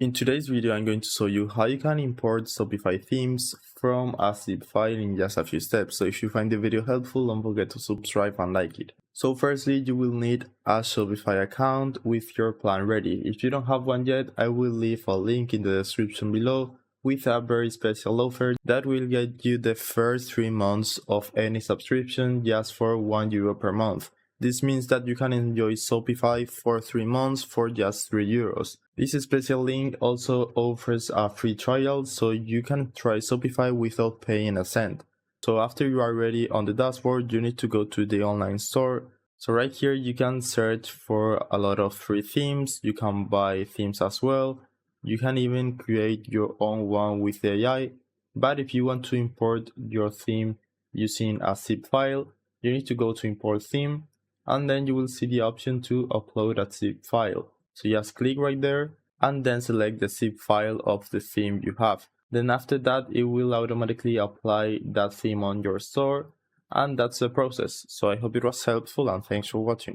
In today's video, I'm going to show you how you can import Shopify themes from a zip file in just a few steps. So if you find the video helpful, don't forget to subscribe and like it. So firstly, you will need a Shopify account with your plan ready. If you don't have one yet, I will leave a link in the description below with a very special offer that will get you the first 3 months of any subscription just for €1 per month. This means that you can enjoy Shopify for 3 months for just €3. This special link also offers a free trial, so you can try Shopify without paying a cent. So after you are ready on the dashboard, you need to go to the online store. So right here you can search for a lot of free themes, you can buy themes as well, you can even create your own one with AI. But if you want to import your theme using a zip file, you need to go to import theme, and then you will see the option to upload a zip file. So just click right there and then select the zip file of the theme you have. Then after that, it will automatically apply that theme on your store, and that's the process. So I hope it was helpful and thanks for watching.